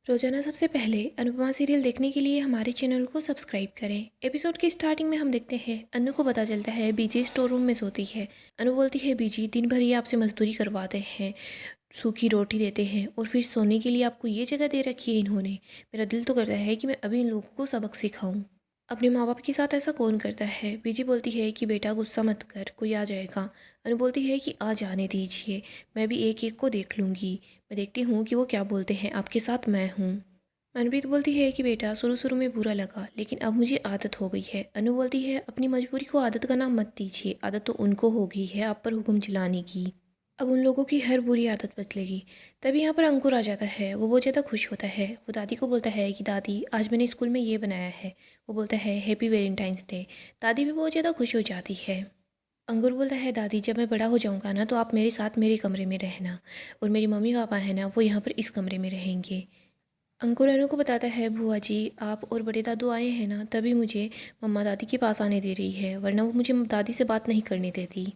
रोजाना सबसे पहले अनुपमा सीरियल देखने के लिए हमारे चैनल को सब्सक्राइब करें। एपिसोड की स्टार्टिंग में हम देखते हैं अनु को पता चलता है बीजी स्टोर रूम में सोती है। अनु बोलती है बीजी दिन भर ये आपसे मजदूरी करवाते हैं, सूखी रोटी देते हैं और फिर सोने के लिए आपको ये जगह दे रखी है इन्होंने। मेरा दिल तो करता है कि मैं अभी इन लोगों को सबक सिखाऊं। अपने माँ बाप के साथ ऐसा कौन करता है। बीजी बोलती है कि बेटा गुस्सा मत कर, कोई आ जाएगा। अनु बोलती है कि आ जाने दीजिए, मैं भी एक एक को देख लूँगी। मैं देखती हूँ कि वो क्या बोलते हैं, आपके साथ मैं हूँ। मनप्रीत बोलती है कि बेटा शुरू शुरू में बुरा लगा लेकिन अब मुझे आदत हो गई है। अनु बोलती है अपनी मजबूरी को आदत का नाम मत दीजिए, आदत तो उनको हो गई है आप पर हुक्म चलाने की। अब उन लोगों की हर बुरी आदत बदलेगी। तभी यहाँ पर अंकुर आ जाता है। वो बहुत ज़्यादा खुश होता है। वो दादी को बोलता है कि दादी आज मैंने स्कूल में ये बनाया है। वो बोलता है हैप्पी वैलेंटाइंस डे। दादी भी बहुत ज़्यादा खुश हो जाती है। अंकुर बोलता है दादी जब मैं बड़ा हो जाऊँगा ना तो आप मेरे साथ मेरे कमरे में रहना, और मेरी मम्मी पापा है ना वो यहाँ पर इस कमरे में रहेंगे। अंकुर अनु को बताता है बुआ जी आप और बड़े दादू आए हैं ना तभी मुझे मम्मा दादी के पास आने दे रही है, वरना वो मुझे दादी से बात नहीं करने देती।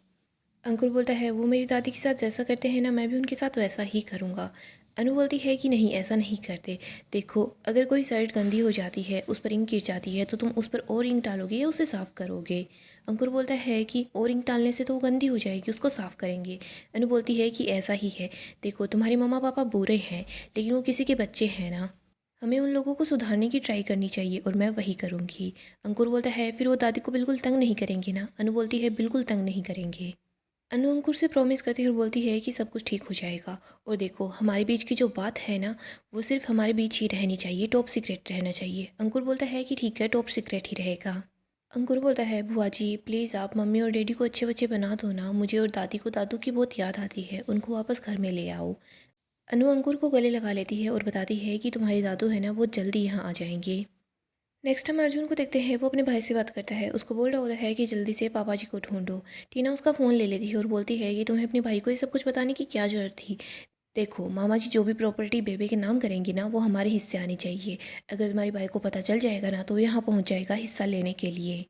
अंकुर बोलता है वो मेरी दादी के साथ जैसा करते हैं ना मैं भी उनके साथ वैसा ही करूँगा। अनु बोलती है कि नहीं ऐसा नहीं करते। देखो अगर कोई शर्ट गंदी हो जाती है, उस पर इंक गिर जाती है तो तुम उस पर और इंक डालोगे या उसे साफ़ करोगे। अंकुर बोलता है कि और इंक डालने से तो वो गंदी हो जाएगी, उसको साफ़ करेंगे। अनु बोलती है कि ऐसा ही है। देखो तुम्हारे मम्मा पापा बुरे हैं लेकिन वो किसी के बच्चे हैं ना, हमें उन लोगों को सुधारने की ट्राई करनी चाहिए और मैं वही करूँगी। अंकुर बोलता है फिर वो दादी को बिल्कुल तंग नहीं करेंगे ना। अनु बोलती है बिल्कुल तंग नहीं करेंगे। अनु अंकुर से प्रॉमिस करती है और बोलती है कि सब कुछ ठीक हो जाएगा। और देखो हमारे बीच की जो बात है ना वो सिर्फ हमारे बीच ही रहनी चाहिए, टॉप सीक्रेट रहना चाहिए। अंकुर बोलता है कि ठीक है टॉप सीक्रेट ही रहेगा। अंकुर बोलता है बुआ जी प्लीज़ आप मम्मी और डैडी को अच्छे बच्चे बना दो ना, मुझे और दादी को दादू की बहुत याद आती है, उनको वापस घर में ले आओ। अनु अंकुर को गले लगा लेती है और बताती है कि तुम्हारे दादू है ना वो जल्दी यहाँ आ जाएंगे। नेक्स्ट हम अर्जुन को देखते हैं। वो अपने भाई से बात करता है, उसको बोल रहा होता है कि जल्दी से पापा जी को ढूंढो। टीना उसका फ़ोन ले लेती है और बोलती है कि तुम्हें अपने भाई को ये सब कुछ बताने की क्या ज़रूरत थी। देखो मामा जी जो भी प्रॉपर्टी बेबे के नाम करेंगी ना वो हमारे हिस्से आनी चाहिए। अगर तुम्हारे भाई को पता चल जाएगा ना तो वो यहाँ पहुँच जाएगा हिस्सा लेने के लिए।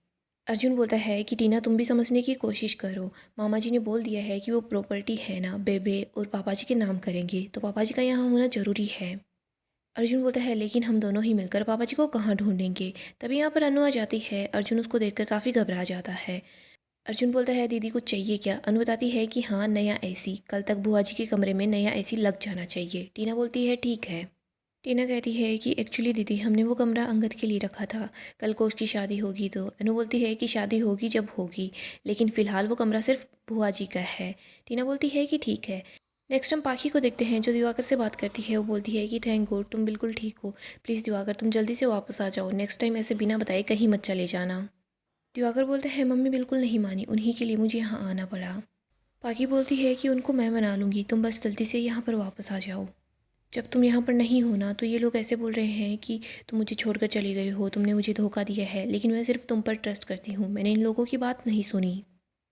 अर्जुन बोलता है कि टीना तुम भी समझने की कोशिश करो, मामा जी ने बोल दिया है कि वो प्रॉपर्टी है ना बेबे और पापा जी के नाम करेंगे तो पापा जी का यहाँ होना ज़रूरी है। अर्जुन बोलता है लेकिन हम दोनों ही मिलकर पापा जी को कहाँ ढूंढेंगे। तभी यहाँ पर अनु आ जाती है। अर्जुन उसको देखकर काफ़ी घबरा जाता है। अर्जुन बोलता है दीदी कुछ चाहिए क्या। अनु बताती है कि हाँ नया एसी, कल तक बुआ जी के कमरे में नया एसी लग जाना चाहिए। टीना बोलती है ठीक है। टीना कहती है कि एक्चुअली दीदी हमने वो कमरा अंगद के लिए रखा था, कल को उसकी शादी होगी तो। अनु बोलती है कि शादी होगी जब होगी, लेकिन फ़िलहाल वो कमरा सिर्फ बुआ जी का है। टीना बोलती है कि ठीक है। नेक्स्ट हम पाखी को देखते हैं जो दिवाकर से बात करती है। वो बोलती है कि थैंक गॉड तुम बिल्कुल ठीक हो, प्लीज़ दिवाकर तुम जल्दी से वापस आ जाओ, नेक्स्ट टाइम ऐसे बिना बताए कहीं मत चले जाना। दिवाकर बोलते हैं मम्मी बिल्कुल नहीं मानी, उन्हीं के लिए मुझे यहाँ आना पड़ा। पाखी बोलती है कि उनको मैं मना लूँगी, तुम बस जल्दी से यहाँ पर वापस आ जाओ। जब तुम यहाँ पर नहीं हो ना तो ये लोग ऐसे बोल रहे हैं कि तुम मुझे छोड़कर चली गई हो, तुमने मुझे धोखा दिया है, लेकिन मैं सिर्फ तुम पर ट्रस्ट करती हूँ, मैंने इन लोगों की बात नहीं सुनी।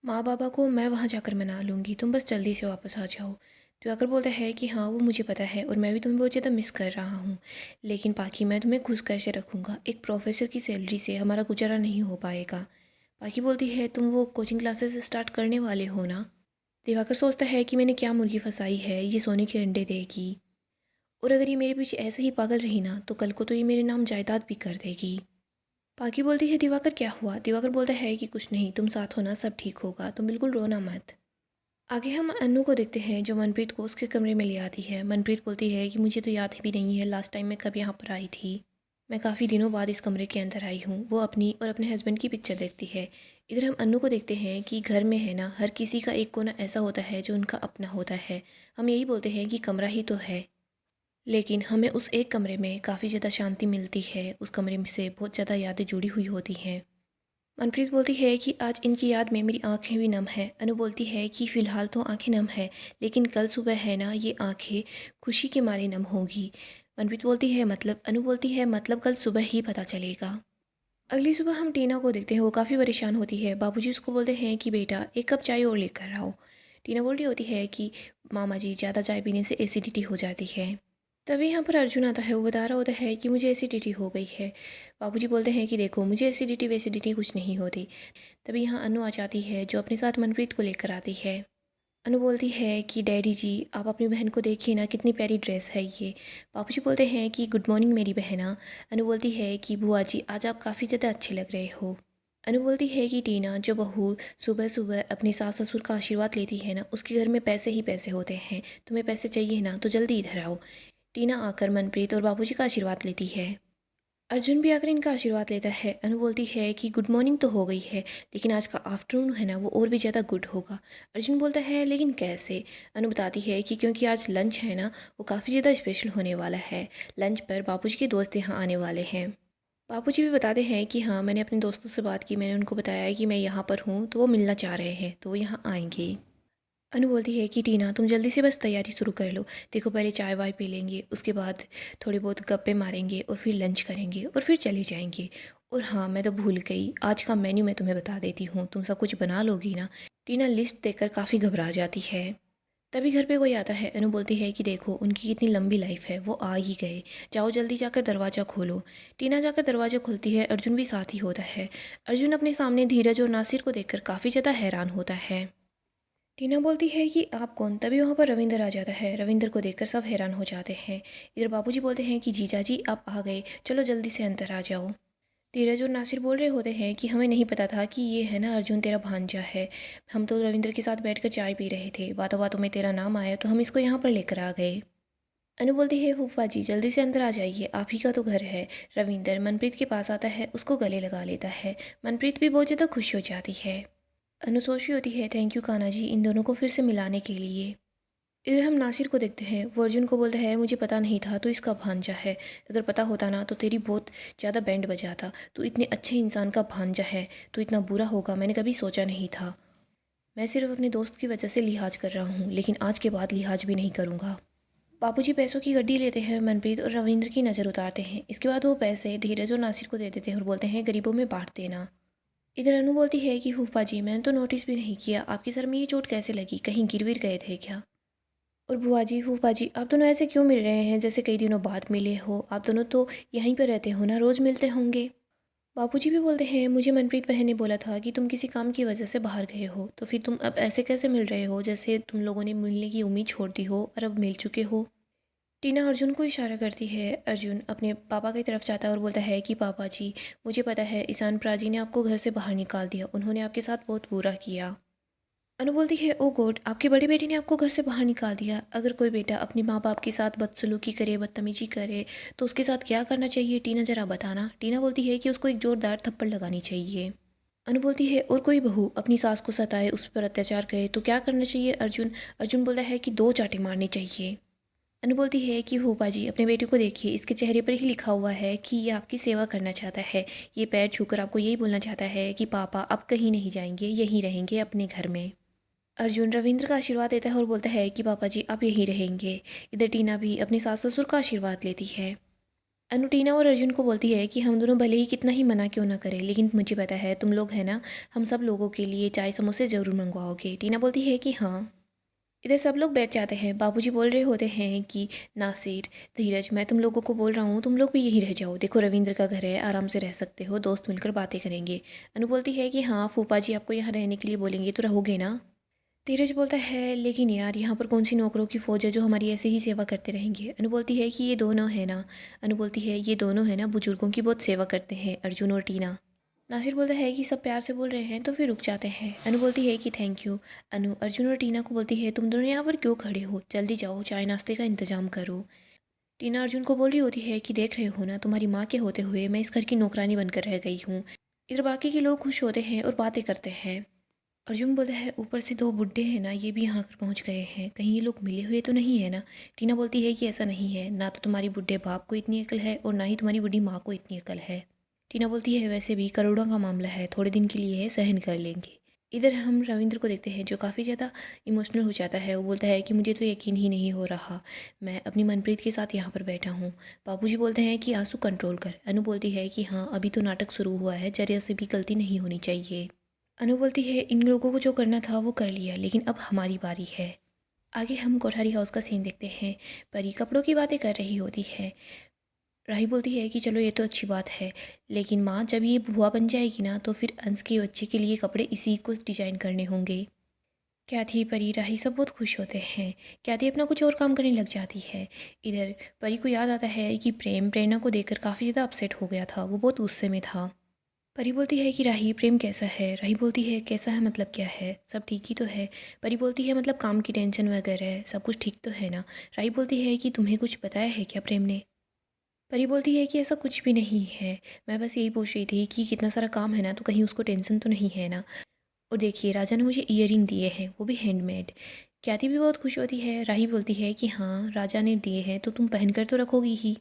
माँ बाबा को मैं वहाँ जाकर मना लूँगी, तुम बस जल्दी से वापस आ जाओ। दिवाकर बोलता है कि हाँ वो मुझे पता है और मैं भी तुम्हें बहुत ज़्यादा मिस कर रहा हूँ, लेकिन पाखी मैं तुम्हें खुश कैसे रखूँगा, एक प्रोफेसर की सैलरी से हमारा गुजारा नहीं हो पाएगा। पाखी बोलती है तुम वो कोचिंग क्लासेस स्टार्ट करने वाले हो ना। दिवाकर सोचता है कि मैंने क्या मुर्गी फंसाई है, ये सोने के अंडे देगी, और अगर ये मेरे पीछे ऐसे ही पागल रही ना तो कल को तो ये मेरे नाम जायदाद भी कर देगी। पाकी बोलती है दिवाकर क्या हुआ। दिवाकर बोलता है कि कुछ नहीं, तुम साथ हो ना सब ठीक होगा, तुम बिल्कुल रोना मत। आगे हम अनु को देखते हैं जो मनप्रीत को उसके कमरे में ले आती है। मनप्रीत बोलती है कि मुझे तो याद भी नहीं है लास्ट टाइम मैं कब यहाँ पर आई थी, मैं काफ़ी दिनों बाद इस कमरे के अंदर आई हूँ। वो अपनी और अपने हस्बैंड की पिक्चर देखती है। इधर हम अनु को देखते हैं कि घर में है ना हर किसी का एक कोना ऐसा होता है जो उनका अपना होता है। हम यही बोलते हैं कि कमरा ही तो है, लेकिन हमें उस एक कमरे में काफ़ी ज़्यादा शांति मिलती है, उस कमरे में से बहुत ज़्यादा यादें जुड़ी हुई होती हैं। मनप्रीत बोलती है कि आज इनकी याद में मेरी आंखें भी नम हैं। अनु बोलती है कि फ़िलहाल तो आंखें नम है, लेकिन कल सुबह है ना ये आंखें खुशी के मारे नम होगी। मनप्रीत बोलती है मतलब। अनु बोलती है मतलब कल सुबह ही पता चलेगा। अगली सुबह हम टीना को देखते हैं, वो काफ़ी परेशान होती है। बाबूजी उसको बोलते हैं कि बेटा एक कप चाय और लेकर आओ। टीना बोल रही होती है कि मामा जी ज़्यादा चाय पीने से एसिडिटी हो जाती है। तभी यहाँ पर अर्जुन आता है। वो बता रहा होता है कि मुझे एसिडिटी हो गई है। बाबूजी बोलते हैं कि देखो मुझे एसिडिटी वेसिडिटी कुछ नहीं होती। तभी यहाँ अनु आ जाती है जो अपने साथ मनप्रीत को लेकर आती है। अनु बोलती है कि डैडी जी आप अपनी बहन को देखिए ना, कितनी प्यारी ड्रेस है ये। बापूजी बोलते हैं कि गुड मॉर्निंग मेरी बहना। अनु बोलती है कि बुआ जी आज आप काफ़ी ज़्यादा अच्छे लग रहे हो। अनु बोलती है कि टीना, जो बहू सुबह सुबह अपने सास ससुर का आशीर्वाद लेती है ना, उसके घर में पैसे ही पैसे होते हैं। तुम्हें पैसे चाहिए ना तो जल्दी इधर आओ। टीना आकर मनप्रीत और बापूजी का आशीर्वाद लेती है। अर्जुन भी आकर इनका आशीर्वाद लेता है। अनु बोलती है कि गुड मॉर्निंग तो हो गई है, लेकिन आज का आफ्टरनून है ना वो और भी ज़्यादा गुड होगा। अर्जुन बोलता है लेकिन कैसे। अनु बताती है कि क्योंकि आज लंच है ना वो काफ़ी ज़्यादा स्पेशल होने वाला है। लंच पर बापूजी के दोस्त यहाँ आने वाले हैं। बापूजी भी बताते हैं कि हाँ मैंने अपने दोस्तों से बात की, मैंने उनको बताया है कि मैं यहाँ पर हूँ तो वो मिलना चाह रहे हैं तो वो यहाँ आएंगे। अनु बोलती है कि टीना तुम जल्दी से बस तैयारी शुरू कर लो। देखो पहले चाय वाय पी लेंगे, उसके बाद थोड़ी बहुत गप्पे मारेंगे और फिर लंच करेंगे और फिर चले जाएंगे। और हाँ मैं तो भूल गई, आज का मेन्यू मैं तुम्हें बता देती हूँ, तुम सब कुछ बना लोगी ना। टीना लिस्ट देखकर काफ़ी घबरा जाती है। तभी घर पे कोई आता है। अनु बोलती है कि देखो उनकी कितनी लंबी लाइफ है, वो आ ही गए, जाओ जल्दी जाकर दरवाज़ा खोलो। टीना जाकर दरवाज़ा खोलती है। अर्जुन भी साथ ही होता है। अर्जुन अपने सामने धीरज और नासिर को देखकर काफ़ी ज़्यादा हैरान होता है। टीना बोलती है कि आप कौन। तभी वहाँ पर रविंदर आ जाता है। रविंदर को देखकर सब हैरान हो जाते हैं। इधर बाबूजी बोलते हैं कि जीजा जी आप आ गए, चलो जल्दी से अंदर आ जाओ। धीरज और नासिर बोल रहे होते हैं कि हमें नहीं पता था कि ये है ना अर्जुन तेरा भांजा है। हम तो रविंदर के साथ बैठकर चाय पी रहे थे, बातों बातों में तेरा नाम आया तो हम इसको यहाँ पर लेकर आ गए। अनु बोलती है फूफा जी जल्दी से अंदर आ जाइए, आप ही का तो घर है। रविंदर मनप्रीत के पास आता है, उसको गले लगा लेता है। मनप्रीत भी बहुत ज़्यादा खुश हो जाती है। अनु सोच रही होती है थैंक यू कान्हा जी इन दोनों को फिर से मिलाने के लिए। इधर हम नासिर को देखते हैं। वो अर्जुन को बोलता है मुझे पता नहीं था तो इसका भांजा है, अगर पता होता ना तो तेरी बहुत ज़्यादा बैंड बजाता। तू इतने अच्छे इंसान का भांजा है, तो इतना बुरा होगा मैंने कभी सोचा नहीं था। मैं सिर्फ अपने दोस्त की वजह से लिहाज कर रहा हूँ, लेकिन आज के बाद लिहाज भी नहीं करूँगा। बाबूजी पैसों की गड्डी लेते हैं। मनप्रीत और रविंद्र की नज़र उतारते हैं। इसके बाद वो पैसे धीरज और नासिर को दे देते हैं और बोलते हैं गरीबों में बांट देना। इधर अनु बोलती है कि फूफा जी मैंने तो नोटिस भी नहीं किया, आपके सर में ये चोट कैसे लगी, कहीं गिर विर गए थे क्या। और बुआ जी फूफा जी आप दोनों ऐसे क्यों मिल रहे हैं जैसे कई दिनों बाद मिले हो, आप दोनों तो यहीं पर रहते हो ना, रोज़ मिलते होंगे। बापूजी भी बोलते हैं मुझे मनप्रीत बहन ने बोला था कि तुम किसी काम की वजह से बाहर गए हो, तो फिर तुम अब ऐसे कैसे मिल रहे हो जैसे तुम लोगों ने मिलने की उम्मीद छोड़ दी हो और अब मिल चुके हो। टीना अर्जुन को इशारा करती है। अर्जुन अपने पापा की तरफ जाता है और बोलता है कि पापा जी मुझे पता है ईशान प्राजी ने आपको घर से बाहर निकाल दिया, उन्होंने आपके साथ बहुत बुरा किया। अनु बोलती है ओ गॉड आपके बड़े बेटे ने आपको घर से बाहर निकाल दिया। अगर कोई बेटा अपने माँ बाप के साथ बदसलूकी करे, बदतमीजी करे तो उसके साथ क्या करना चाहिए, टीना जरा बताना। टीना बोलती है कि उसको एक जोरदार थप्पड़ लगानी चाहिए। अनु बोलती है और कोई बहू अपनी सास को सताए, उस पर अत्याचार करे तो क्या करना चाहिए अर्जुन। अर्जुन बोलता है कि 2 चांटे मारने चाहिए। अनु बोलती है कि फूफा जी अपने बेटे को देखिए, इसके चेहरे पर ही लिखा हुआ है कि ये आपकी सेवा करना चाहता है। ये पैर छूकर आपको यही बोलना चाहता है कि पापा अब कहीं नहीं जाएंगे, यहीं रहेंगे अपने घर में। अर्जुन रविंद्र का आशीर्वाद देता है और बोलता है कि पापा जी आप यहीं रहेंगे। इधर टीना भी अपने सास ससुर का आशीर्वाद लेती है। अनु टीना और अर्जुन को बोलती है कि हम दोनों भले ही कितना ही मना क्यों ना करें, लेकिन मुझे पता है तुम लोग है ना, हम सब लोगों के लिए चाय समोसे ज़रूर मंगवाओगे। टीना बोलती है कि हाँ। इधर सब लोग बैठ जाते हैं। बाबूजी बोल रहे होते हैं कि नासिर, धीरज मैं तुम लोगों को बोल रहा हूँ तुम लोग भी यहीं रह जाओ, देखो रविंद्र का घर है, आराम से रह सकते हो, दोस्त मिलकर बातें करेंगे। अनु बोलती है कि हाँ फूफा जी आपको यहाँ रहने के लिए बोलेंगे तो रहोगे ना। धीरज बोलता है लेकिन यार यहाँ पर कौन सी नौकरों की फ़ौज है जो हमारी ऐसे ही सेवा करते रहेंगे। अनु बोलती है कि ये दोनों है ना। अनु बोलती है ये दोनों है ना बुजुर्गों की बहुत सेवा करते हैं, अर्जुन और टीना। नासिर बोलता है कि सब प्यार से बोल रहे हैं तो फिर रुक जाते हैं। अनु बोलती है कि थैंक यू। अनु अर्जुन और टीना को बोलती है तुम दोनों यहाँ पर क्यों खड़े हो, जल्दी जाओ चाय नाश्ते का इंतजाम करो। टीना अर्जुन को बोल रही होती है कि देख रहे हो ना, तुम्हारी माँ के होते हुए मैं इस घर की नौकरानी बनकर रह गई हूँ। इधर बाकी के लोग खुश होते हैं और बातें करते हैं। अर्जुन बोलता है ऊपर से 2 बुड्ढे हैं ना, ये भी यहाँ कर पहुँच गए हैं, कहीं ये लोग मिले हुए तो नहीं है ना। टीना बोलती है कि ऐसा नहीं है, ना तो तुम्हारी बुड्ढे बाप को इतनी अकल है और ना ही तुम्हारी बुढ़ी माँ को इतनी अकल है। टीना बोलती है वैसे भी करोड़ों का मामला है, थोड़े दिन के लिए है, सहन कर लेंगे। इधर हम रविंद्र को देखते हैं जो काफ़ी ज़्यादा इमोशनल हो जाता है। वो बोलता है कि मुझे तो यकीन ही नहीं हो रहा, मैं अपनी मनप्रीत के साथ यहाँ पर बैठा हूँ। बाबूजी बोलते हैं कि आंसू कंट्रोल कर। अनु बोलती है कि हाँ अभी तो नाटक शुरू हुआ है, जरा से भी गलती नहीं होनी चाहिए। अनु बोलती है इन लोगों को जो करना था वो कर लिया, लेकिन अब हमारी बारी है। आगे हम कोठारी हाउस का सीन देखते हैं। परी कपड़ों की बातें कर रही होती है। राही बोलती है कि चलो ये तो अच्छी बात है, लेकिन माँ जब ये बुआ बन जाएगी ना तो फिर अंश के बच्चे के लिए कपड़े इसी को डिजाइन करने होंगे। कैथी, परी, राही सब बहुत खुश होते हैं। कैथी अपना कुछ और काम करने लग जाती है। इधर परी को याद आता है कि प्रेम प्रेरणा को देखकर काफ़ी ज़्यादा अपसेट हो गया था, वो बहुत गुस्से में था। परी बोलती है कि राही, प्रेम कैसा है? राही बोलती है कैसा है मतलब क्या है? सब ठीक ही तो है। परी बोलती है मतलब काम की टेंशन वगैरह सब कुछ ठीक तो है ना? राही बोलती है कि तुम्हें कुछ बताया है क्या प्रेम ने? परी बोलती है कि ऐसा कुछ भी नहीं है, मैं बस यही पूछ रही थी कि कितना सारा काम है ना, तो कहीं उसको टेंशन तो नहीं है ना। और देखिए राजा ने मुझे ईयरिंग दिए हैं, वो भी हैंडमेड। ख्याति भी बहुत खुश होती है। राही बोलती है कि हाँ राजा ने दिए हैं तो तुम पहन कर तो रखोगी ही।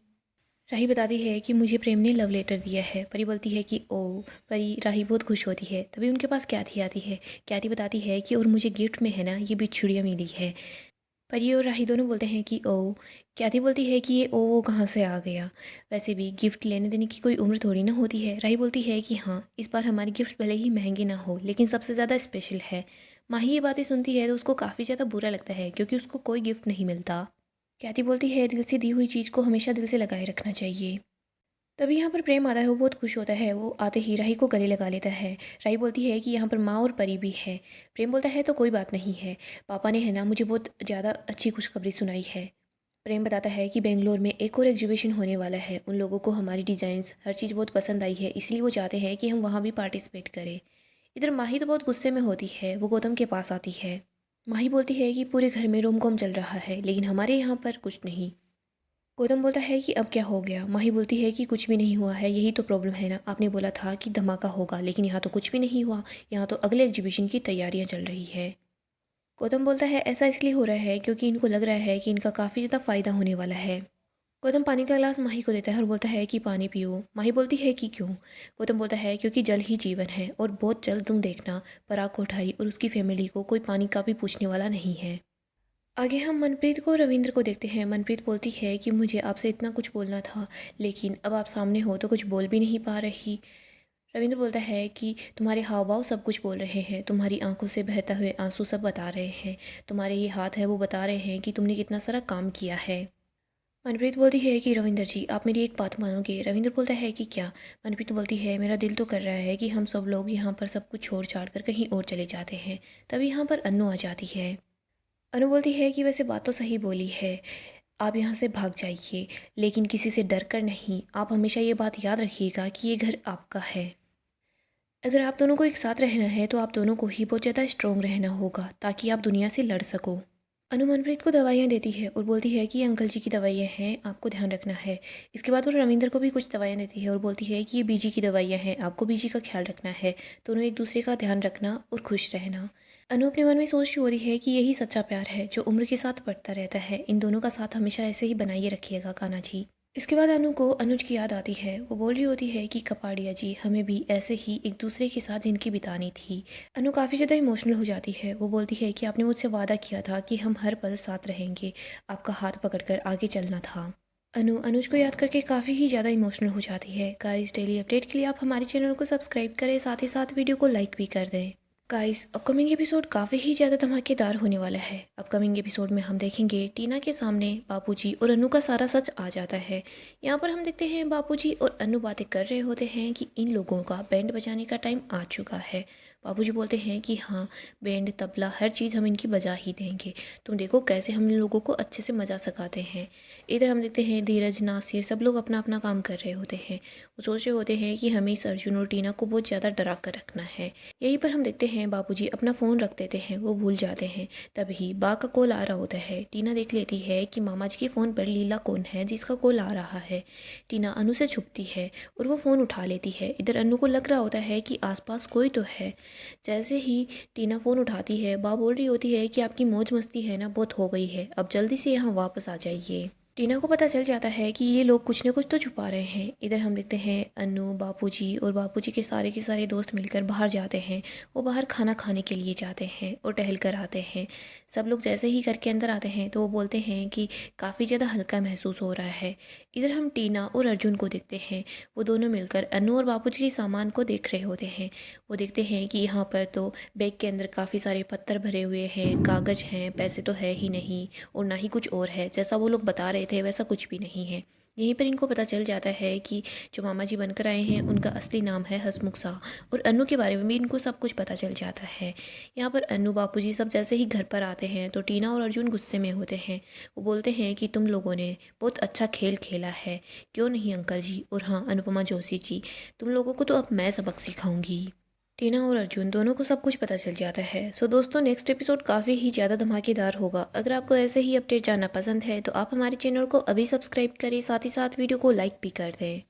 राही बताती है कि मुझे प्रेम ने लव लेटर दिया है। परी बोलती है कि ओ। परी राही बहुत खुश होती है। तभी उनके पास क्याथी आती है। क्याथी बताती है कि और मुझे गिफ्ट में है ना ये बिच्छुड़ियाँ मिली है। परी और राही दोनों बोलते हैं कि ओ। क्याथी बोलती है कि ये ओ वो कहाँ से आ गया? वैसे भी गिफ्ट लेने देने की कोई उम्र थोड़ी ना होती है। राही बोलती है कि हाँ इस बार हमारे गिफ्ट भले ही महंगे ना हो लेकिन सबसे ज़्यादा स्पेशल है। माही ये बातें सुनती है तो उसको काफ़ी ज़्यादा बुरा लगता है क्योंकि उसको कोई गिफ्ट नहीं मिलता। क्याथी बोलती है दिल से दी हुई चीज़ को हमेशा दिल से लगाए रखना चाहिए। तभी यहाँ पर प्रेम आता है, वो बहुत खुश होता है। वो आते ही राही को गले लगा लेता है। राही बोलती है कि यहाँ पर माँ और परी भी है। प्रेम बोलता है तो कोई बात नहीं है, पापा ने है ना मुझे बहुत ज़्यादा अच्छी खुशखबरी सुनाई है। प्रेम बताता है कि बेंगलोर में एक और एग्जीबिशन होने वाला है, उन लोगों को हमारी डिज़ाइंस हर चीज़ बहुत पसंद आई है, इसलिए वो चाहते हैं कि हम वहाँ भी पार्टिसिपेट करें। इधर माही तो बहुत गुस्से में होती है, वो गौतम के पास आती है। माही बोलती है कि पूरे घर में रोम कॉम चल रहा है लेकिन हमारे यहाँ पर कुछ नहीं। गौतम बोलता है कि अब क्या हो गया? माही बोलती है कि कुछ भी नहीं हुआ है, यही तो प्रॉब्लम है ना, आपने बोला था कि धमाका होगा लेकिन यहाँ तो कुछ भी नहीं हुआ, यहाँ तो अगले एग्जीबिशन की तैयारियाँ चल रही है। गौतम बोलता है ऐसा इसलिए हो रहा है क्योंकि इनको लग रहा है कि इनका काफ़ी ज़्यादा फ़ायदा होने वाला है। गौतम पानी का गिलास माही को देता है और बोलता है कि पानी पियो। माही बोलती है कि क्यों? गौतम बोलता है क्योंकि जल ही जीवन है और बहुत जल्द तुम देखना पराग कोठारी और उसकी फैमिली को कोई पानी का भी पूछने वाला नहीं है। आगे हम मनप्रीत को रविंद्र को देखते हैं। मनप्रीत बोलती है कि मुझे आपसे इतना कुछ बोलना था लेकिन अब आप सामने हो तो कुछ बोल भी नहीं पा रही। रविंद्र बोलता है कि तुम्हारे हाव भाव सब कुछ बोल रहे हैं, तुम्हारी आंखों से बहता हुए आंसू सब बता रहे हैं, तुम्हारे ये हाथ है वो बता रहे हैं कि तुमने कितना सारा काम किया है। मनप्रीत बोलती है कि रविंद्र जी आप मेरी एक बात मानोगे? रविंद्र बोलता है कि क्या? मनप्रीत बोलती है मेरा दिल तो कर रहा है कि हम सब लोग यहाँ पर सब कुछ छोड़ छाड़ कर कहीं और चले जाते हैं। तभी यहाँ पर अन्नू आ जाती है। अनु बोलती है कि वैसे बात तो सही बोली है, आप यहाँ से भाग जाइए लेकिन किसी से डर कर नहीं। आप हमेशा ये बात याद रखिएगा कि ये घर आपका है। अगर आप दोनों को एक साथ रहना है तो आप दोनों को ही बहुत ज़्यादा स्ट्रोंग रहना होगा ताकि आप दुनिया से लड़ सको। अनु मनप्रीत को दवाइयाँ देती है और बोलती है कि ये अंकल जी की दवाइयाँ हैं, आपको ध्यान रखना है। इसके बाद वो रविंदर को भी कुछ दवाइयाँ देती है और बोलती है कि ये बीजी की दवाइयाँ हैं, आपको बीजी का ख्याल रखना है, दोनों एक दूसरे का ध्यान रखना और खुश रहना। अनु अपने मन में सोच रही होती है कि यही सच्चा प्यार है जो उम्र के साथ बढ़ता रहता है, इन दोनों का साथ हमेशा ऐसे ही बनाए रखिएगा कान्हा जी। इसके बाद अनु को अनुज की याद आती है। वो बोल रही होती है कि कपाड़िया जी हमें भी ऐसे ही एक दूसरे के साथ ज़िंदगी बितानी थी। अनु काफ़ी ज़्यादा इमोशनल हो जाती है। वो बोलती है कि आपने मुझसे वादा किया था कि हम हर पल साथ रहेंगे, आपका हाथ पकड़कर आगे चलना था। अनु अनुज को याद करके काफ़ी ही ज़्यादा इमोशनल हो जाती है। गाइस डेली अपडेट के लिए आप हमारे चैनल को सब्सक्राइब करें, साथ ही साथ वीडियो को लाइक भी कर दें। गाइस अपकमिंग एपिसोड काफ़ी ही ज़्यादा धमाकेदार होने वाला है। अपकमिंग एपिसोड में हम देखेंगे टीना के सामने बापूजी और अनु का सारा सच आ जाता है। यहाँ पर हम देखते हैं बापूजी और अनु बातें कर रहे होते हैं कि इन लोगों का बैंड बजाने का टाइम आ चुका है। बापूजी बोलते हैं कि हाँ बैंड तबला हर चीज़ हम इनकी बजा ही देंगे, तुम देखो कैसे हम इन लोगों को अच्छे से मजा सिखाते हैं। इधर हम देखते हैं धीरज नासिर सब लोग अपना अपना काम कर रहे होते हैं। वो सोच रहे होते हैं कि हमें इस अर्जुन और टीना को बहुत ज़्यादा डरा कर रखना है। यहीं पर हम देखते हैं बाबूजी अपना फ़ोन रख देते हैं, वो भूल जाते हैं। तभी बा का कॉल आ रहा होता है। टीना देख लेती है कि मामा जी के फ़ोन पर लीला कौन है जिसका कॉल आ रहा है। टीना अनु से छुपती है और वो फ़ोन उठा लेती है। इधर अनु को लग रहा होता है कि आसपास कोई तो है। जैसे ही टीना फ़ोन उठाती है बा बोल रही होती है कि आपकी मौज मस्ती है ना बहुत हो गई है, अब जल्दी से यहाँ वापस आ जाइए। टीना को पता चल जाता है कि ये लोग कुछ न कुछ तो छुपा रहे हैं। इधर हम देखते हैं अनु बापूजी और बापूजी के सारे दोस्त मिलकर बाहर जाते हैं। वो बाहर खाना खाने के लिए जाते हैं और टहल कर आते हैं। सब लोग जैसे ही घर के अंदर आते हैं तो वो बोलते हैं कि काफ़ी ज़्यादा हल्का महसूस हो रहा है। इधर हम टीना और अर्जुन को देखते हैं। वो दोनों मिलकर अनु और बापूजी के सामान को देख रहे होते हैं। वो देखते हैं कि यहाँ पर तो बैग के अंदर काफ़ी सारे पत्थर भरे हुए हैं, कागज़ हैं, पैसे तो है ही नहीं और ना ही कुछ और है। जैसा वो लोग बता रहे थे वैसा कुछ भी नहीं है। यहीं पर इनको पता चल जाता है कि जो मामा जी बनकर आए हैं उनका असली नाम है हसमुख शाह, और अन्नू के बारे में भी इनको सब कुछ पता चल जाता है। यहाँ पर अन्नू बापूजी सब जैसे ही घर पर आते हैं तो टीना और अर्जुन गुस्से में होते हैं। वो बोलते हैं कि तुम लोगों ने बहुत अच्छा खेल खेला है, क्यों नहीं अंकल जी, और हाँ अनुपमा जोशी जी, तुम लोगों को तो अब मैं सबक सिखाऊंगी। टीना और अर्जुन दोनों को सब कुछ पता चल जाता है। सो दोस्तों, नेक्स्ट एपिसोड काफ़ी ही ज़्यादा धमाकेदार होगा। अगर आपको ऐसे ही अपडेट जानना पसंद है तो आप हमारे चैनल को अभी सब्सक्राइब करें, साथ ही साथ वीडियो को लाइक भी कर दें।